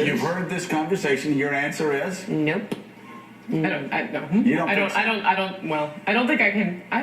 You've heard this conversation. Your answer is? Nope. You don't I don't think I can. I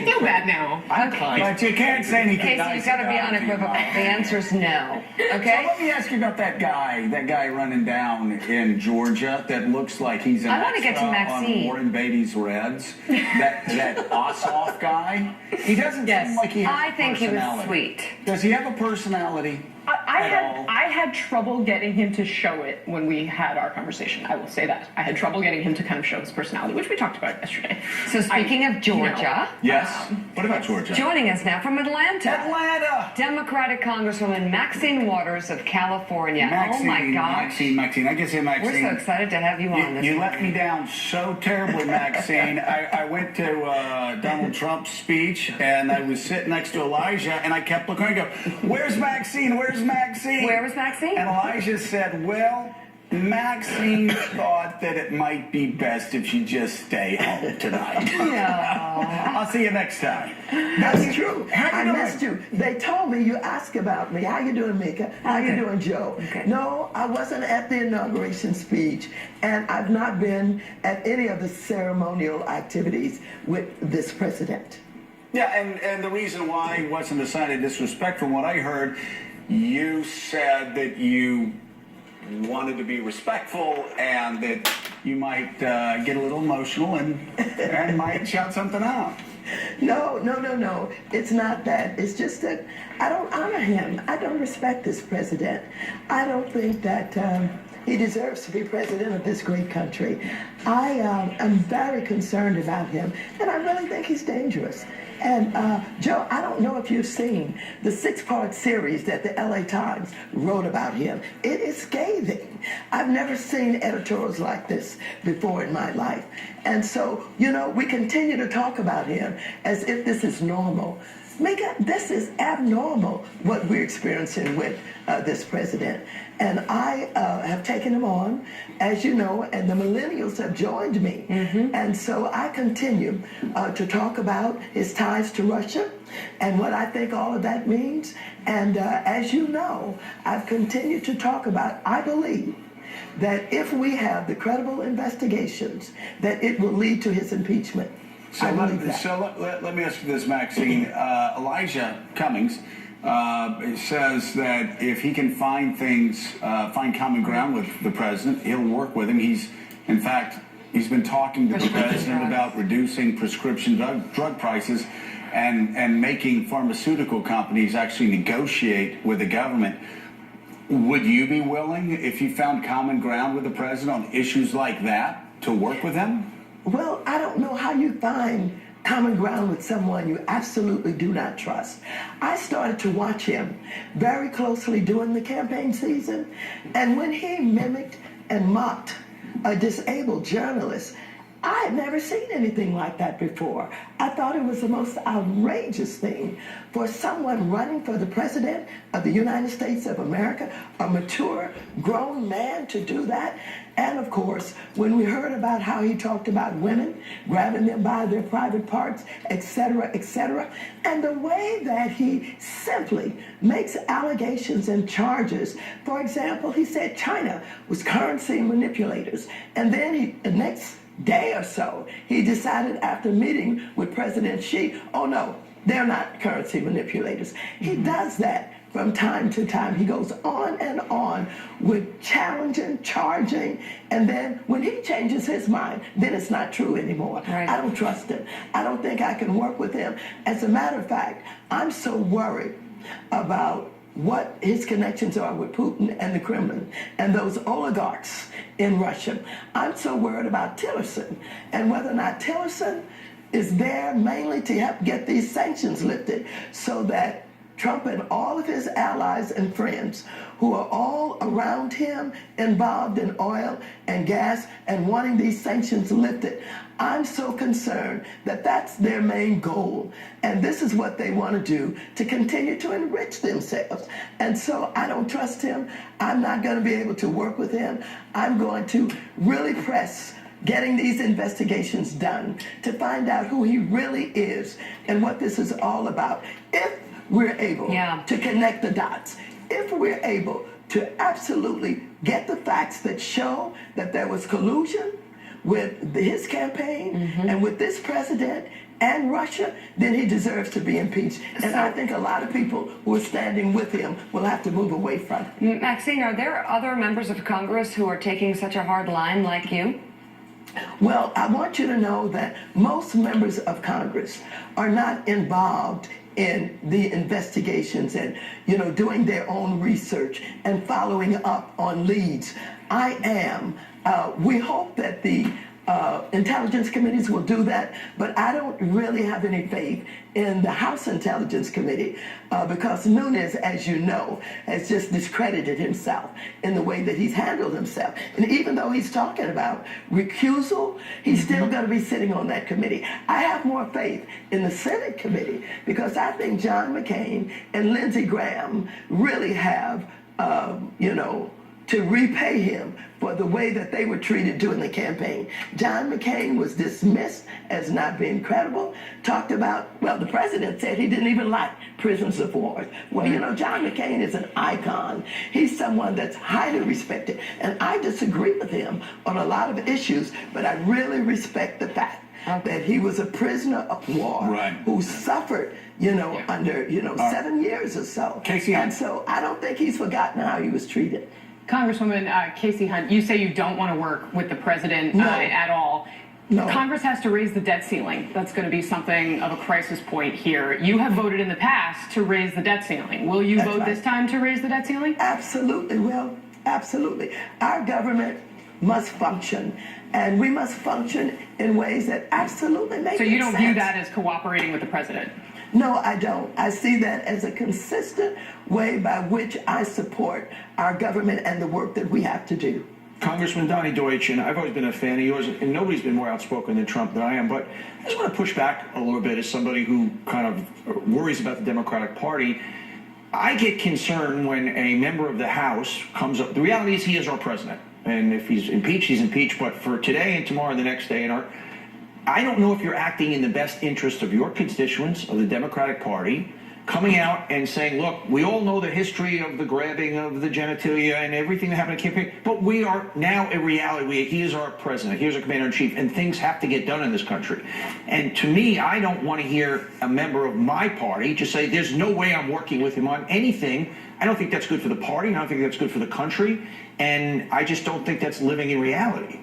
feel bad now. I'm kind. But you can't say anything Casey, nice you've got to be about him. unequivocal. The answer's no. So Okay? let me ask you about that guy running down in Georgia that looks like he's an I wanna get to extra Maxine. on Warren Beatty's Reds. that Ossoff guy. He doesn't seem like he has I a think he was personality. sweet. Does he have a personality? I had trouble getting him to show it when we had our conversation. I will say that. I had trouble getting him to kind of show his personality, which we talked about yesterday. So speaking of Georgia, Yes. What about Georgia? joining us now from Atlanta, Atlanta. Democratic Congresswoman Maxine Waters of California. Maxine, oh my gosh. Maxine. I guess Maxine. We're so excited to have you on this You let morning. me down so terribly, Maxine. I went to Donald Trump's speech, and I was sitting next to Elijah, and I kept looking. I go, "Where's Maxine? Where's Maxine?" Where was Maxine? And Elijah said, "Well, Maxine thought that it might be best if she just stay home tonight." I'll see you next time. That's true. How I you missed doing? you. They told me you asked about me. How you doing, Mika? How you Okay. doing, Joe? Okay. No, I wasn't at the inauguration speech, and I've not been at any of the ceremonial activities with this president. Yeah, and the reason why it wasn't a sign of disrespect, from what I heard, you said that you wanted to be respectful and that you might get a little emotional and might shout something out. No. It's not that. It's just that I don't honor him. I don't respect this president. I don't think that he deserves to be president of this great country. I am very concerned about him, and I really think he's dangerous. And Joe, I don't know if you've seen the 6-part series that the LA Times wrote about him. It is scathing. I've never seen editorials like this before in my life. And so, we continue to talk about him as if this is normal. Mika, this is abnormal, what we're experiencing with this president. And I have taken him on, as you know, and the millennials have joined me. And so I continue to talk about his ties to Russia and what I think all of that means. And as you know, I've continued to talk about, I believe, that if we have the credible investigations, that it will lead to his impeachment. I believe that. Let me ask you this, Maxine. Elijah Cummings says that if he can find common ground with the president, he'll work with him. He's been talking to the president about reducing prescription drug prices and making pharmaceutical companies actually negotiate with the government. Would you be willing, if you found common ground with the president on issues like that, to work with him? Well, I don't know how you find common ground with someone you absolutely do not trust. I started to watch him very closely during the campaign season, and when he mimicked and mocked a disabled journalist, I had never seen anything like that before. I thought it was the most outrageous thing for someone running for the president of the United States of America, a mature, grown man, to do that. And of course, when we heard about how he talked about women, grabbing them by their private parts, etc., and the way that he simply makes allegations and charges. For example, he said China was currency manipulators, and then the next day or so, he decided after meeting with President Xi, oh no, they're not currency manipulators. He does that from time to time. He goes on and on with challenging, charging, and then when he changes his mind, then it's not true anymore. Right. I don't trust him. I don't think I can work with him. As a matter of fact, I'm so worried about what his connections are with Putin and the Kremlin and those oligarchs in Russia. I'm so worried about Tillerson and whether or not Tillerson is there mainly to help get these sanctions lifted so that Trump and all of his allies and friends who are all around him involved in oil and gas and wanting these sanctions lifted. I'm so concerned that that's their main goal. And this is what they want to do to continue to enrich themselves. And so I don't trust him. I'm not going to be able to work with him. I'm going to really press getting these investigations done to find out who he really is and what this is all about. If we're able to connect the dots, if we're able to absolutely get the facts that show that there was collusion with his campaign and with this president and Russia, then he deserves to be impeached. And I think a lot of people who are standing with him will have to move away from it. Maxine, are there other members of Congress who are taking such a hard line like you? Well, I want you to know that most members of Congress are not involved in the investigations and, doing their own research and following up on leads. I am. We hope that the intelligence committees will do that, but I don't really have any faith in the House Intelligence Committee because Nunes, as you know, has just discredited himself in the way that he's handled himself. And even though he's talking about recusal, he's still going to be sitting on that committee. I have more faith in the Senate committee because I think John McCain and Lindsey Graham really have, to repay him for the way that they were treated during the campaign. John McCain was dismissed as not being credible, talked about, the president said he didn't even like prisoners of war. Well, John McCain is an icon. He's someone that's highly respected. And I disagree with him on a lot of issues, but I really respect the fact that he was a prisoner of war who suffered, under, 7 years or so. Casey, and so I don't think he's forgotten how he was treated. Congresswoman Casey Hunt, you say you don't want to work with the president at all. No. Congress has to raise the debt ceiling. That's going to be something of a crisis point here. You have voted in the past to raise the debt ceiling. Will you vote this time to raise the debt ceiling? Absolutely. Well, absolutely. Our government must function, and we must function in ways that absolutely make sense. So you don't view that as cooperating with the president? No, I don't. I see that as a consistent way by which I support our government and the work that we have to do. Congressman Donnie Deutsch, and I've always been a fan of yours, and nobody's been more outspoken than Trump than I am, but I just want to push back a little bit as somebody who kind of worries about the Democratic Party. I get concerned when a member of the House comes up. The reality is he is our president, and if he's impeached, he's impeached, but for today and tomorrow and the next day, I don't know if you're acting in the best interest of your constituents, of the Democratic Party, coming out and saying, look, we all know the history of the grabbing of the genitalia and everything that happened in campaign, but we are now a reality. He is our president. He is our commander-in-chief, and things have to get done in this country. And to me, I don't want to hear a member of my party just say, there's no way I'm working with him on anything. I don't think that's good for the party, and I don't think that's good for the country, and I just don't think that's living in reality.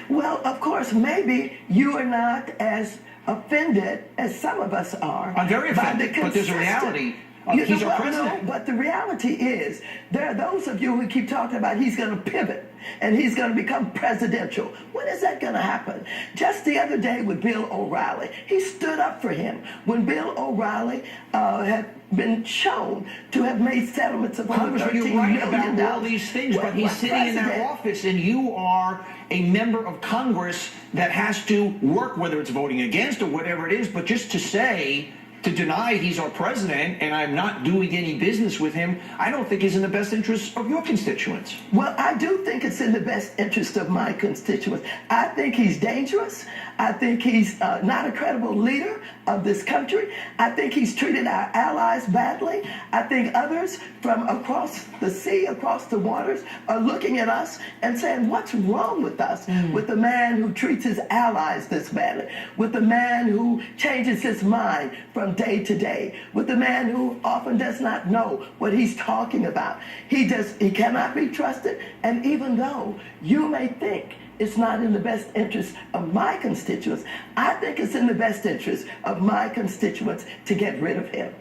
Well, of course, maybe you are not as offended as some of us are. I'm very offended, but there's a reality. He's our president. No, but the reality is, there are those of you who keep talking about he's going to pivot and he's going to become presidential. When is that going to happen? Just the other day with Bill O'Reilly, he stood up for him. When Bill O'Reilly had been shown to have made settlements of over $13 million. You're right about all these things, but he's sitting in that office, and you are a member of Congress that has to work, whether it's voting against or whatever it is, but just to deny he's our president and I'm not doing any business with him, I don't think is in the best interest of your constituents. Well, I do think it's in the best interest of my constituents. I think he's dangerous. I think he's not a credible leader of this country. I think he's treated our allies badly. I think others from across the sea, across the waters, are looking at us and saying, what's wrong with us? With the man who treats his allies this badly, with the man who changes his mind from day to day, with the man who often does not know what he's talking about. He cannot be trusted, and even though you may think it's not in the best interest of my constituents, I think it's in the best interest of my constituents to get rid of him.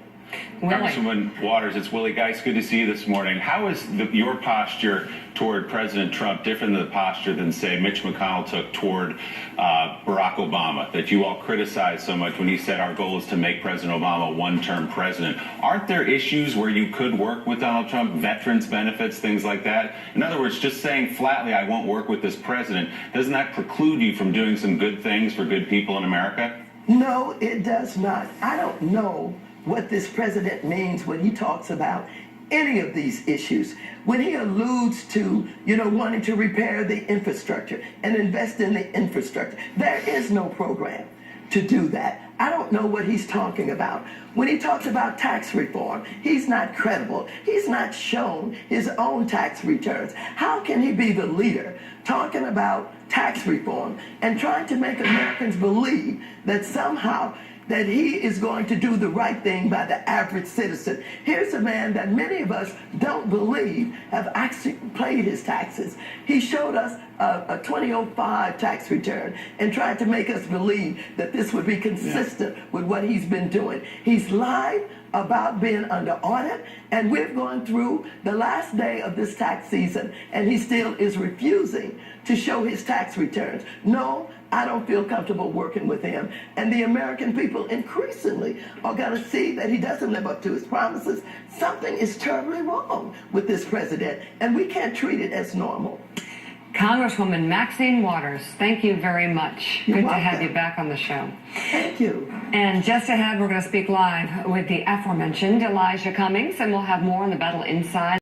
Congresswoman Waters, it's Willie Geist. Good to see you this morning. How is your posture toward President Trump different than the posture than, say, Mitch McConnell took toward Barack Obama, that you all criticized so much when he said our goal is to make President Obama a one-term president? Aren't there issues where you could work with Donald Trump, veterans benefits, things like that? In other words, just saying flatly, I won't work with this president, doesn't that preclude you from doing some good things for good people in America? No, it does not. I don't know what this president means when he talks about any of these issues. When he alludes to, wanting to repair the infrastructure and invest in the infrastructure, there is no program to do that. I don't know what he's talking about. When he talks about tax reform, he's not credible. He's not shown his own tax returns. How can he be the leader talking about tax reform and trying to make Americans believe that somehow that he is going to do the right thing by the average citizen? Here's a man that many of us don't believe have actually paid his taxes. He showed us a 2005 tax return and tried to make us believe that this would be consistent with what he's been doing. He's lied about being under audit, and we've gone through the last day of this tax season, and he still is refusing to show his tax returns. No, I don't feel comfortable working with him. And the American people increasingly are going to see that he doesn't live up to his promises. Something is terribly wrong with this president, and we can't treat it as normal. Congresswoman Maxine Waters, thank you very much. You're Good welcome. to have you back on the show. Thank you. And just ahead, we're going to speak live with the aforementioned Elijah Cummings, and we'll have more on the battle inside.